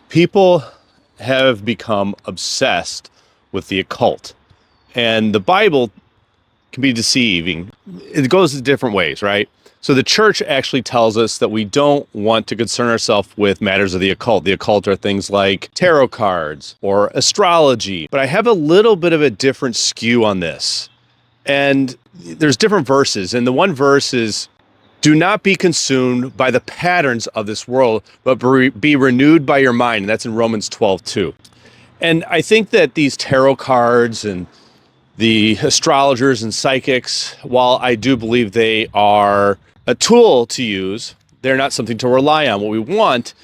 People have become obsessed with the occult, and the Bible can be deceiving. It goes in different ways, right? So the church actually tells us that we don't want to concern ourselves with matters of the occult. The occult are things like tarot cards or astrology, but I have a little bit of a different skew on this. And there's different verses, and the one verse is, do not be consumed by the patterns of this world, but be renewed by your mind. And that's in Romans 12:2. And I think that these tarot cards and the astrologers and psychics, while I do believe they are a tool to use, they're not something to rely on. What we want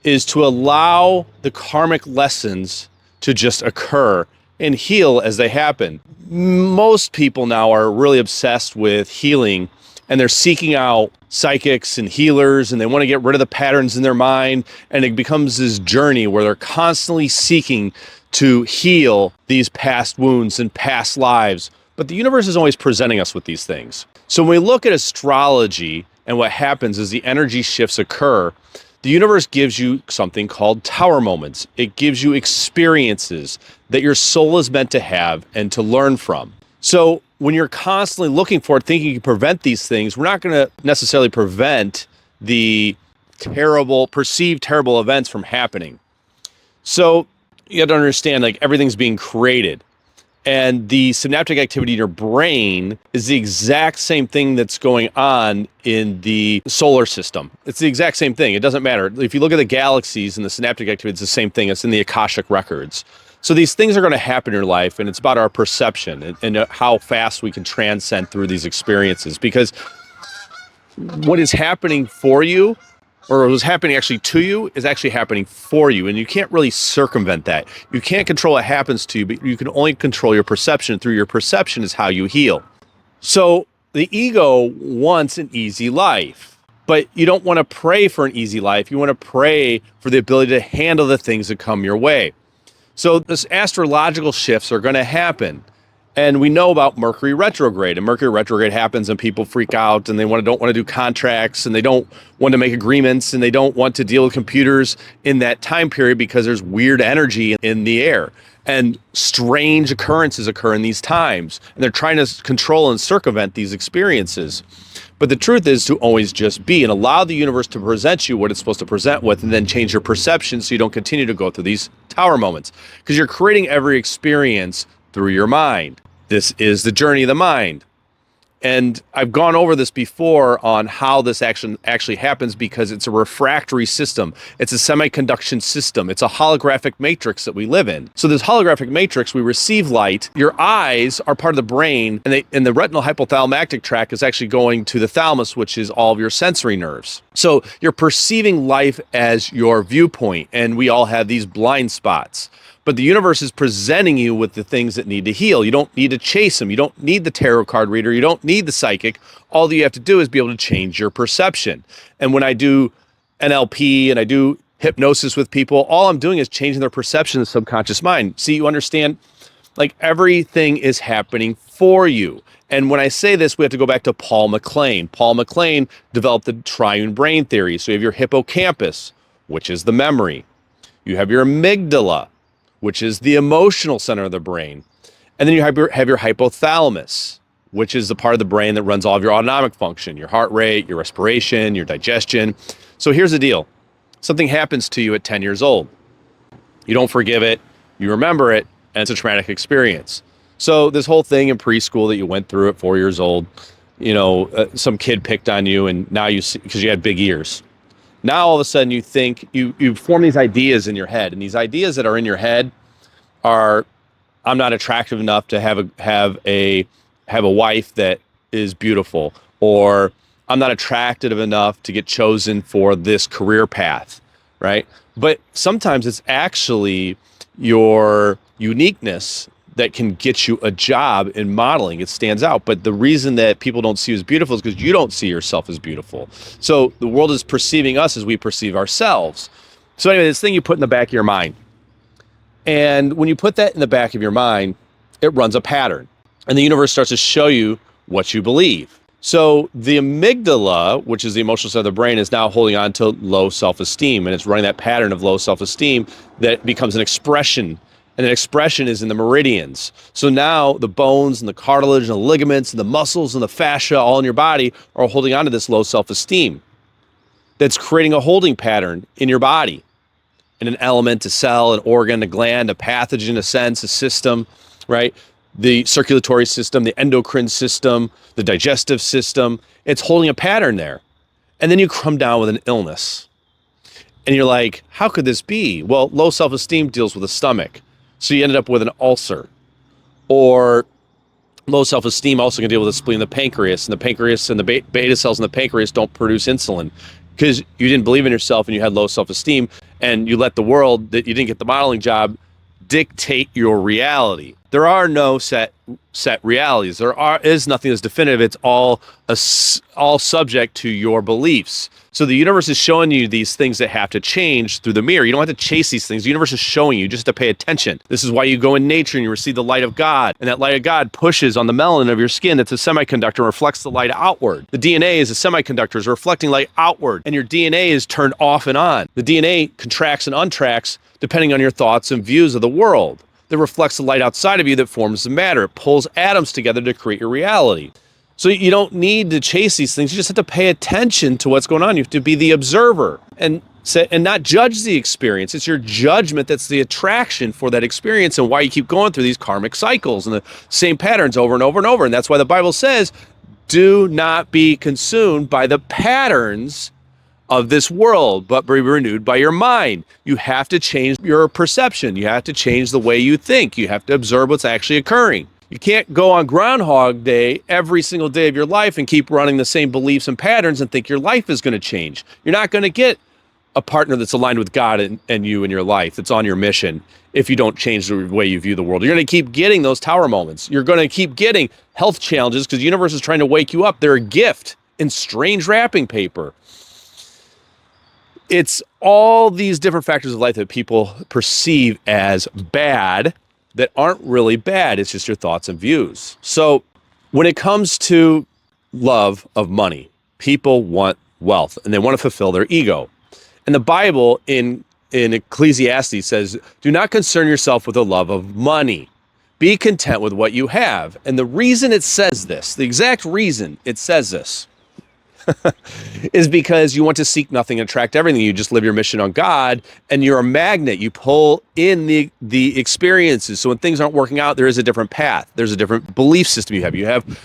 is to allow the karmic lessons to just occur and heal as they happen. Most people now are really obsessed with healing, and they're seeking out psychics and healers, and they want to get rid of the patterns in their mind, and it becomes this journey where they're constantly seeking to heal these past wounds and past lives. But the universe is always presenting us with these things. So when we look at astrology, and what happens is the energy shifts occur, the universe gives you something called tower moments. It gives you experiences that your soul is meant to have and to learn from. So when you're constantly looking for it, thinking you can prevent these things, we're not going to necessarily prevent the perceived terrible events from happening. So you have to understand, like, everything's being created. And the synaptic activity in your brain is the exact same thing that's going on in the solar system. It's the exact same thing. It doesn't matter. If you look at the galaxies and the synaptic activity, it's the same thing. It's in the Akashic records. So these things are going to happen in your life, and it's about our perception and how fast we can transcend through these experiences. Because what is happening for you, or what is happening actually to you, is actually happening for you. And you can't really circumvent that. You can't control what happens to you, but you can only control your perception. Through your perception is how you heal. So the ego wants an easy life, but you don't want to pray for an easy life. You want to pray for the ability to handle the things that come your way. So this astrological shifts are going to happen. And we know about Mercury retrograde, and Mercury retrograde happens and people freak out, and they don't want to do contracts, and they don't want to make agreements, and they don't want to deal with computers in that time period because there's weird energy in the air, and strange occurrences occur in these times, and they're trying to control and circumvent these experiences. But the truth is to always just be and allow the universe to present you what it's supposed to present with, and then change your perception so you don't continue to go through these tower moments, because you're creating every experience through your mind. This is the journey of the mind. And I've gone over this before on how this action actually happens, because it's a refractory system. It's a semiconduction system. It's a holographic matrix that we live in. So this holographic matrix, we receive light. Your eyes are part of the brain, and the retinal hypothalamic tract is actually going to the thalamus, which is all of your sensory nerves. So you're perceiving life as your viewpoint, and we all have these blind spots. But the universe is presenting you with the things that need to heal. You don't need to chase them. You don't need the tarot card reader. You don't need the psychic. All that you have to do is be able to change your perception. And when I do NLP and I do hypnosis with people, all I'm doing is changing their perception of the subconscious mind. See, you understand? Like, everything is happening for you. And when I say this, we have to go back to Paul MacLean. Paul MacLean developed the triune brain theory. So you have your hippocampus, which is the memory. You have your amygdala, which is the emotional center of the brain. And then you have your hypothalamus, which is the part of the brain that runs all of your autonomic function, your heart rate, your respiration, your digestion. So here's the deal. Something happens to you at 10 years old. You don't forgive it, you remember it, and it's a traumatic experience. So this whole thing in preschool that you went through at 4 years old, some kid picked on you, and now you see, because you had big ears. Now all of a sudden you think, you form these ideas in your head, and these ideas that are in your head are, I'm not attractive enough to have a wife that is beautiful, or I'm not attractive enough to get chosen for this career path, right? But sometimes it's actually your uniqueness that can get you a job in modeling. It stands out. But the reason that people don't see you as beautiful is because you don't see yourself as beautiful. So the world is perceiving us as we perceive ourselves. So anyway, this thing you put in the back of your mind. And when you put that in the back of your mind, it runs a pattern. And the universe starts to show you what you believe. So the amygdala, which is the emotional center of the brain, is now holding on to low self-esteem, and it's running that pattern of low self-esteem that becomes an expression, and an expression is in the meridians. So now the bones and the cartilage and the ligaments and the muscles and the fascia all in your body are holding on to this low self-esteem. That's creating a holding pattern in your body, in an element, a cell, an organ, a gland, a pathogen, a sense, a system, right? The circulatory system, the endocrine system, the digestive system. It's holding a pattern there. And then you come down with an illness. And you're like, how could this be? Well, low self-esteem deals with the stomach. So you ended up with an ulcer. Or low self-esteem also can deal with the spleen and the pancreas. And the pancreas and the beta cells in the pancreas don't produce insulin because you didn't believe in yourself and you had low self-esteem, and you let the world that you didn't get the modeling job dictate your reality. There are no set realities. There is nothing that's definitive. It's all subject to your beliefs. So the universe is showing you these things that have to change through the mirror. You don't have to chase these things. The universe is showing you. You just have to pay attention. This is why you go in nature and you receive the light of God. And that light of God pushes on the melanin of your skin. That's a semiconductor and reflects the light outward. The DNA is a semiconductor, is reflecting light outward. And your DNA is turned off and on. The DNA contracts and untracks depending on your thoughts and views of the world. That reflects the light outside of you that forms the matter. It pulls atoms together to create your reality. So you don't need to chase these things. You just have to pay attention to what's going on. You have to be the observer and not judge the experience. It's your judgment that's the attraction for that experience and why you keep going through these karmic cycles and the same patterns over and over and over. And that's why the Bible says, do not be consumed by the patterns of this world, but be renewed by your mind. You have to change your perception. You have to change the way you think. You have to observe what's actually occurring. You can't go on Groundhog Day every single day of your life and keep running the same beliefs and patterns and think your life is going to change. You're not going to get a partner that's aligned with God and you in your life, that's on your mission, if you don't change the way you view the world. You're going to keep getting those tower moments. You're going to keep getting health challenges because the universe is trying to wake you up. They're a gift in strange wrapping paper. It's all these different factors of life that people perceive as bad that aren't really bad. It's just your thoughts and views. So when it comes to love of money, people want wealth and they want to fulfill their ego. And the Bible in Ecclesiastes says, do not concern yourself with the love of money. Be content with what you have. And the reason it says this, the exact reason it says this, is because you want to seek nothing and attract everything. You just live your mission on God, and you're a magnet. You pull in the experiences. So when things aren't working out, there is a different path. There's a different belief system you have. You have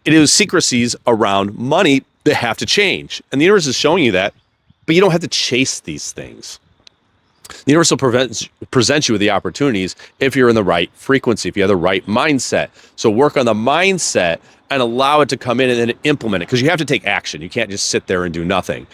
idiosyncrasies around money that have to change. And the universe is showing you that, but you don't have to chase these things. The universe will present you with the opportunities if you're in the right frequency, if you have the right mindset. So work on the mindset and allow it to come in and then implement it, because you have to take action. You can't just sit there and do nothing.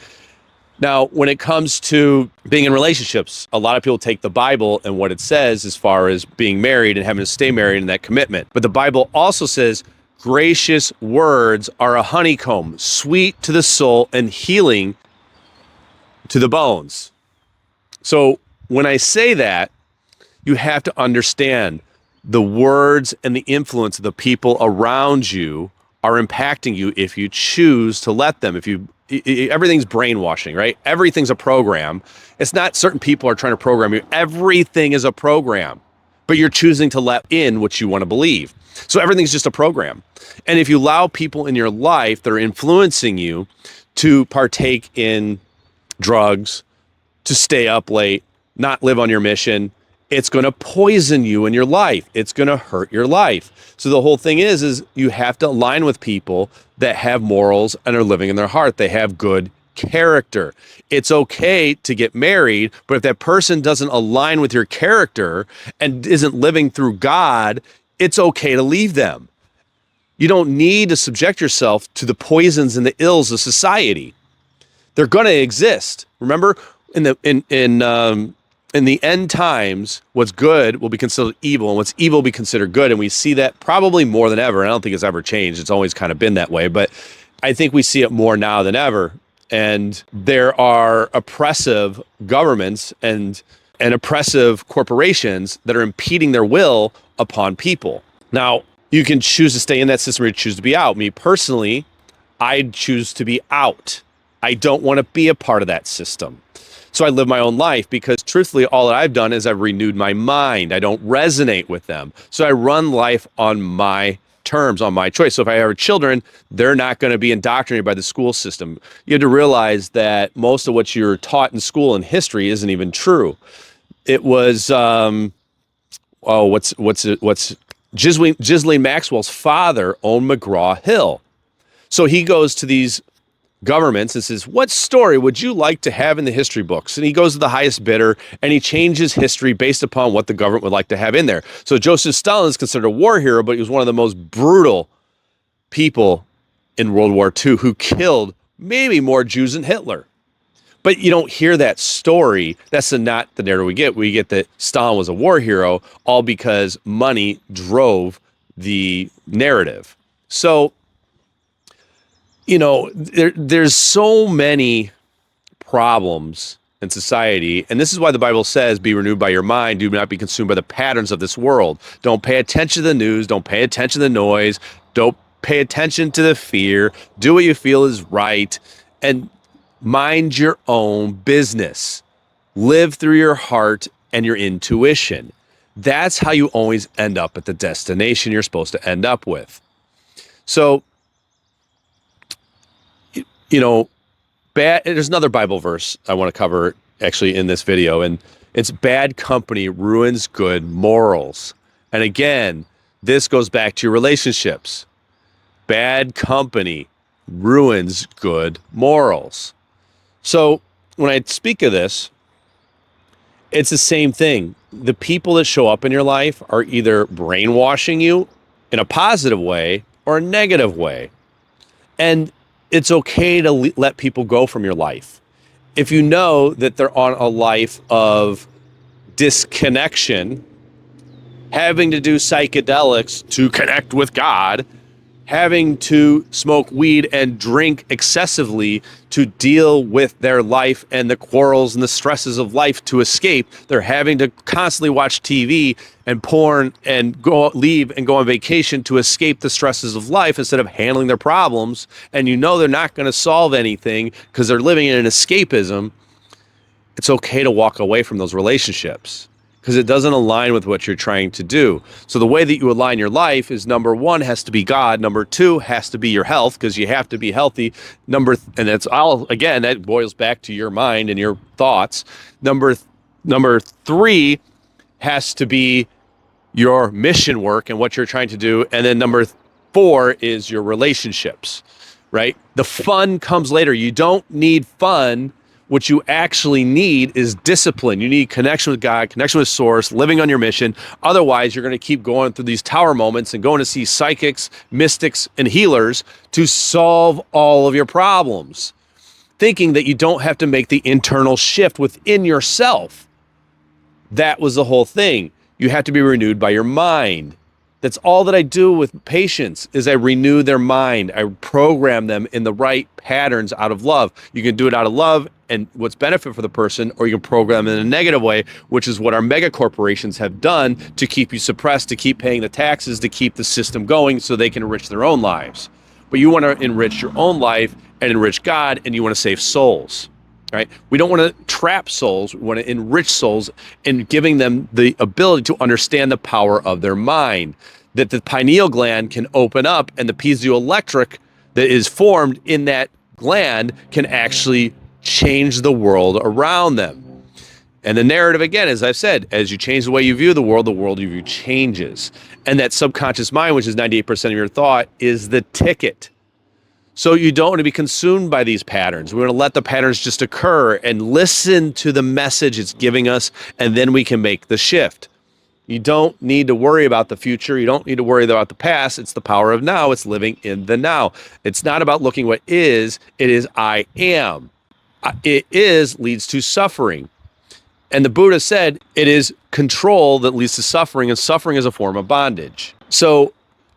Now, when it comes to being in relationships, a lot of people take the Bible and what it says as far as being married and having to stay married and that commitment. But the Bible also says, gracious words are a honeycomb, sweet to the soul and healing to the bones. So when I say that, you have to understand the words and the influence of the people around you are impacting you if you choose to let them. Everything's brainwashing, right? Everything's a program. It's not certain people are trying to program you. Everything is a program, but you're choosing to let in what you want to believe. So everything's just a program. And if you allow people in your life that are influencing you to partake in drugs, to stay up late, not live on your mission, it's going to poison you in your life. It's going to hurt your life. So the whole thing is you have to align with people that have morals and are living in their heart. They have good character. It's okay to get married, but if that person doesn't align with your character and isn't living through God, it's okay to leave them. You don't need to subject yourself to the poisons and the ills of society. They're going to exist. Remember, in the end times, what's good will be considered evil, and what's evil will be considered good. And we see that probably more than ever. I don't think it's ever changed. It's always kind of been that way. But I think we see it more now than ever. And there are oppressive governments and oppressive corporations that are impeding their will upon people. Now, you can choose to stay in that system or you choose to be out. Me personally, I choose to be out. I don't want to be a part of that system. So I live my own life because truthfully, all that I've done is I've renewed my mind. I don't resonate with them. So I run life on my terms, on my choice. So if I have children, they're not going to be indoctrinated by the school system. You have to realize that most of what you're taught in school and history isn't even true. It was, Ghislaine Maxwell's father owned McGraw-Hill. So he goes to these governments and says, what story would you like to have in the history books? And he goes to the highest bidder and he changes history based upon what the government would like to have in there. So Joseph Stalin is considered a war hero, but he was one of the most brutal people in World War II who killed maybe more Jews than Hitler. But you don't hear that story. That's not the narrative we get. We get that Stalin was a war hero, all because money drove the narrative. So, you know, there's so many problems in society. And this is why the Bible says, be renewed by your mind. Do not be consumed by the patterns of this world. Don't pay attention to the news. Don't pay attention to the noise. Don't pay attention to the fear. Do what you feel is right. And mind your own business. Live through your heart and your intuition. That's how you always end up at the destination you're supposed to end up with. So, you know, there's another Bible verse I want to cover actually in this video, and it's bad company ruins good morals. And again, this goes back to your relationships. Bad company ruins good morals. So when I speak of this, it's the same thing. The people that show up in your life are either brainwashing you in a positive way or a negative way. And it's okay to let people go from your life. If you know that they're on a life of disconnection, having to do psychedelics to connect with God, having to smoke weed and drink excessively to deal with their life and the quarrels and the stresses of life to escape. They're having to constantly watch TV and porn and leave and go on vacation to escape the stresses of life instead of handling their problems. And you know they're not going to solve anything because they're living in an escapism. It's okay to walk away from those relationships, because it doesn't align with what you're trying to do. So the way that you align your life is, number one, has to be God. Number two, has to be your health, because you have to be healthy. And that's all, again, that boils back to your mind and your thoughts. Number three has to be your mission work and what you're trying to do. And then number four is your relationships, right? The fun comes later. You don't need fun. What you actually need is discipline. You need connection with God, connection with Source, living on your mission. Otherwise, you're going to keep going through these tower moments and going to see psychics, mystics, and healers to solve all of your problems, thinking that you don't have to make the internal shift within yourself. That was the whole thing. You have to be renewed by your mind. That's all that I do with patients, is I renew their mind. I program them in the right patterns out of love. You can do it out of love and what's benefit for the person, or you can program them in a negative way, which is what our mega corporations have done to keep you suppressed, to keep paying the taxes, to keep the system going so they can enrich their own lives. But you want to enrich your own life and enrich God, and you want to save souls. Right? We don't want to trap souls. We want to enrich souls and giving them the ability to understand the power of their mind, that the pineal gland can open up and the piezoelectric that is formed in that gland can actually change the world around them. And the narrative, again, as I've said, as you change the way you view the world you view changes. And that subconscious mind, which is 98% of your thought, is the ticket. So you don't want to be consumed by these patterns. We want to let the patterns just occur and listen to the message it's giving us, and then we can make the shift. You don't need to worry about the future. You don't need to worry about the past. It's the power of now. It's living in the now. It's not about looking what is. It is I am. It is leads to suffering. And the Buddha said it is control that leads to suffering, and suffering is a form of bondage. So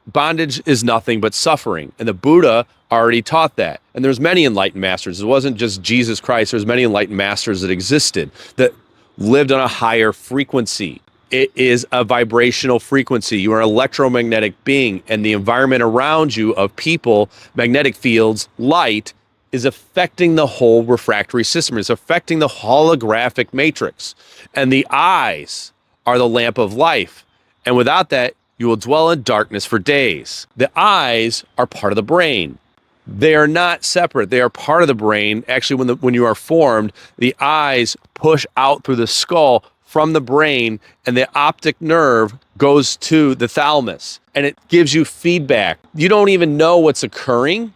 bondage is nothing but suffering. And the Buddha already taught that. And there's many enlightened masters. It wasn't just Jesus Christ. There's many enlightened masters that existed that lived on a higher frequency. It is a vibrational frequency. You are an electromagnetic being, and the environment around you of people, magnetic fields, light, is affecting the whole refractory system. It's affecting the holographic matrix. And the eyes are the lamp of life. And without that, you will dwell in darkness for days. The eyes are part of the brain. They are not separate. They are part of the brain. Actually, when you are formed, the eyes push out through the skull from the brain, and the optic nerve goes to the thalamus, and it gives you feedback. You don't even know what's occurring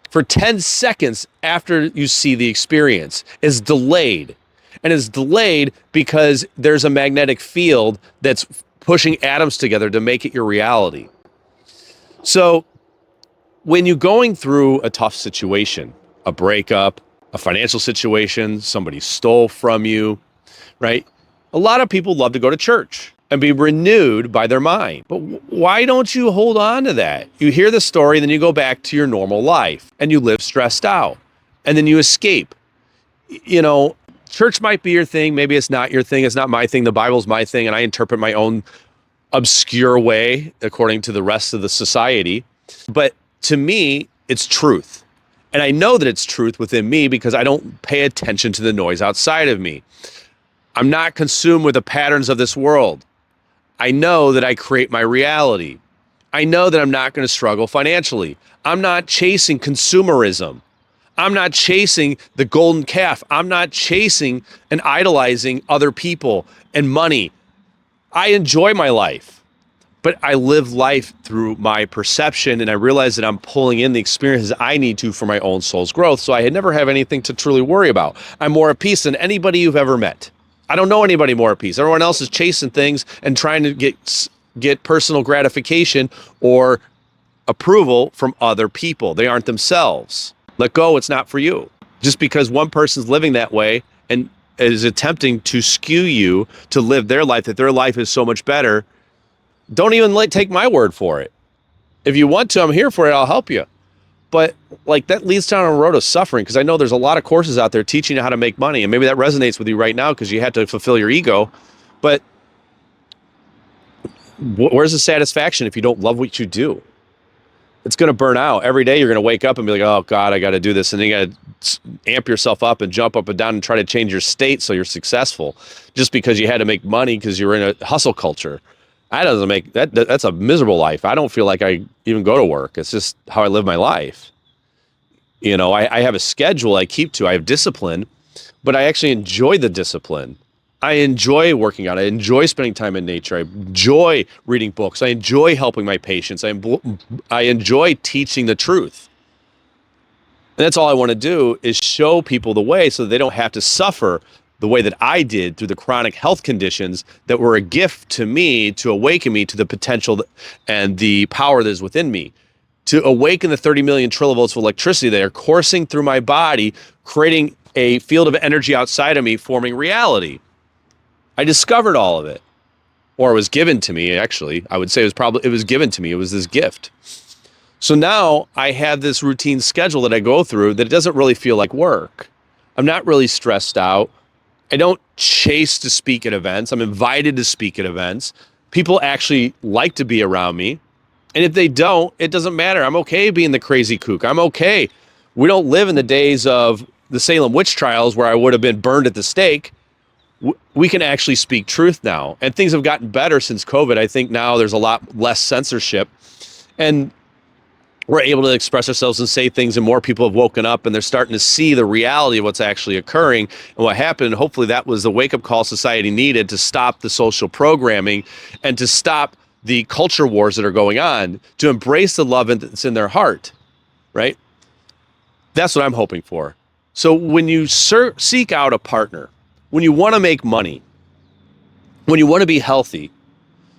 for 10 seconds after you see the experience. It's delayed. And it's delayed because there's a magnetic field that's pushing atoms together to make it your reality. So when you're going through a tough situation, a breakup, a financial situation, somebody stole from you, right? A lot of people love to go to church and be renewed by their mind. But why don't you hold on to that? You hear the story, then you go back to your normal life and you live stressed out, and then you escape. You know, church might be your thing. Maybe it's not your thing. It's not my thing. The Bible's my thing, and I interpret my own obscure way according to the rest of the society. But to me, it's truth. And I know that it's truth within me because I don't pay attention to the noise outside of me. I'm not consumed with the patterns of this world. I know that I create my reality. I know that I'm not going to struggle financially. I'm not chasing consumerism. I'm not chasing the golden calf. I'm not chasing and idolizing other people and money. I enjoy my life, but I live life through my perception, and I realize that I'm pulling in the experiences I need to for my own soul's growth. So I never have anything to truly worry about. I'm more at peace than anybody you've ever met. I don't know anybody more at peace. Everyone else is chasing things and trying to get personal gratification or approval from other people. They aren't themselves. Let go. It's not for you. Just because one person's living that way and is attempting to skew you to live their life, that their life is so much better, don't even take my word for it. If you want to, I'm here for it. I'll help you. But like that leads down a road of suffering, because I know there's a lot of courses out there teaching you how to make money, and maybe that resonates with you right now because you had to fulfill your ego. But where's the satisfaction if you don't love what you do? It's going to burn out. Every day you're going to wake up and be like, oh God, I got to do this. And then you got to amp yourself up and jump up and down and try to change your state so you're successful just because you had to make money because you were in a hustle culture. That's a miserable life. I don't feel like I even go to work. It's just how I live my life. You know, I have a schedule I keep to. I have discipline, but I actually enjoy the discipline. I enjoy working out. I enjoy spending time in nature. I enjoy reading books. I enjoy helping my patients. I enjoy teaching the truth. And that's all I want to do is show people the way so that they don't have to suffer the way that I did through the chronic health conditions that were a gift to me to awaken me to the potential and the power that is within me, to awaken the 30 million trilovolts of electricity that are coursing through my body, creating a field of energy outside of me, forming reality. I discovered all of it, or it was given to me. Actually, I would say it was given to me. It was this gift. So now I have this routine schedule that I go through that it doesn't really feel like work. I'm not really stressed out. I don't chase to speak at events. I'm invited to speak at events. People actually like to be around me. And if they don't, it doesn't matter. I'm okay being the crazy kook. I'm okay. We don't live in the days of the Salem witch trials where I would have been burned at the stake. We can actually speak truth now. And things have gotten better since COVID. I think now there's a lot less censorship. And we're able to express ourselves and say things, and more people have woken up and they're starting to see the reality of what's actually occurring and what happened. Hopefully that was the wake-up call society needed to stop the social programming and to stop the culture wars that are going on, to embrace the love that's in their heart, right? That's what I'm hoping for. So when you seek out a partner, when you want to make money, when you want to be healthy,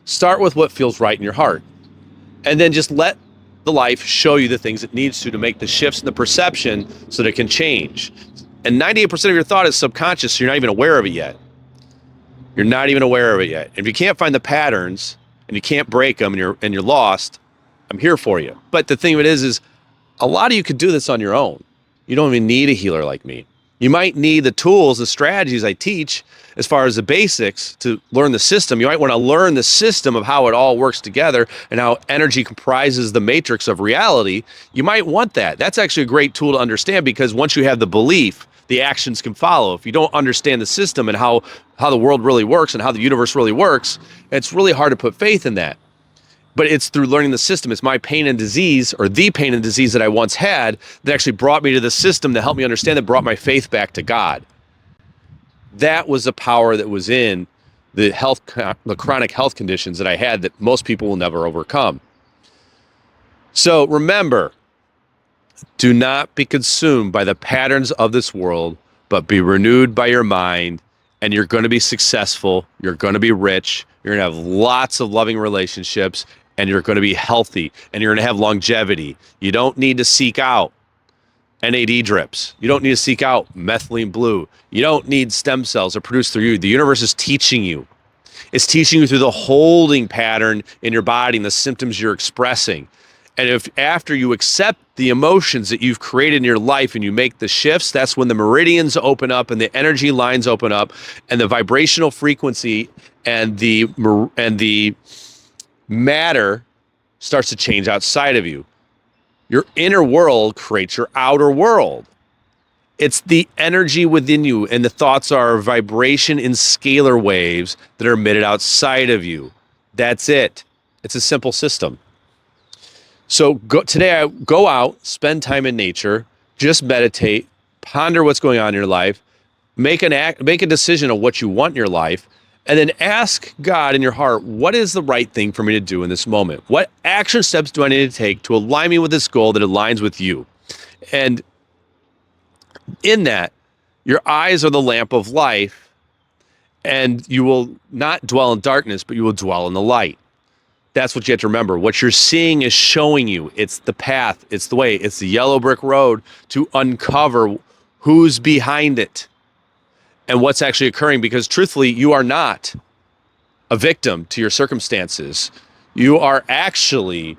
start with what feels right in your heart. And then just let the life show you the things it needs to make the shifts in the perception so that it can change. And 98% of your thought is subconscious, so you're not even aware of it yet. You're not even aware of it yet. If you can't find the patterns and you can't break them and you're lost, I'm here for you. But the thing of it is a lot of you could do this on your own. You don't even need a healer like me. You might need the tools, the strategies I teach as far as the basics to learn the system. You might want to learn the system of how it all works together and how energy comprises the matrix of reality. You might want that. That's actually a great tool to understand, because once you have the belief, the actions can follow. If you don't understand the system and how the world really works and how the universe really works, it's really hard to put faith in that. But it's through learning the system. It's my pain and disease, or the pain and disease that I once had, that actually brought me to the system that helped me understand, that brought my faith back to God. That was the power that was in the chronic health conditions that I had that most people will never overcome. So remember, do not be consumed by the patterns of this world, but be renewed by your mind, and you're going to be successful. You're going to be rich. You're going to have lots of loving relationships, and you're going to be healthy, and you're going to have longevity. You don't need to seek out NAD drips. You don't need to seek out methylene blue. You don't need stem cells are produced through you. The universe is teaching you. It's teaching you through the holding pattern in your body and the symptoms you're expressing. And if after you accept the emotions that you've created in your life and you make the shifts, that's when the meridians open up and the energy lines open up and the vibrational frequency and the matter starts to change outside of you. Your inner world creates your outer world. It's the energy within you, and the thoughts are vibration in scalar waves that are emitted outside of you. That's it. It's a simple system. So today, go out, spend time in nature, just meditate, ponder what's going on in your life, make a decision of what you want in your life, and then ask God in your heart, what is the right thing for me to do in this moment? What action steps do I need to take to align me with this goal that aligns with you? And in that, your eyes are the lamp of life, and you will not dwell in darkness, but you will dwell in the light. That's what you have to remember. What you're seeing is showing you. It's the path. It's the way. It's the yellow brick road to uncover who's behind it and what's actually occurring. Because truthfully, you are not a victim to your circumstances. You are actually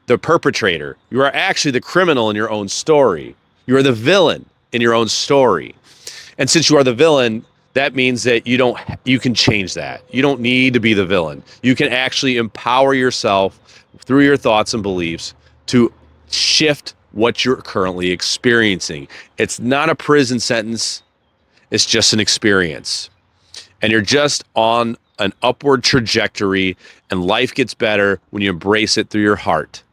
the perpetrator. You are actually the criminal in your own story. You are the villain in your own story. And since you are the villain, that means that you can change that. You don't need to be the villain. You can actually empower yourself through your thoughts and beliefs to shift what you're currently experiencing. It's not a prison sentence. It's just an experience. And you're just on an upward trajectory, and life gets better when you embrace it through your heart.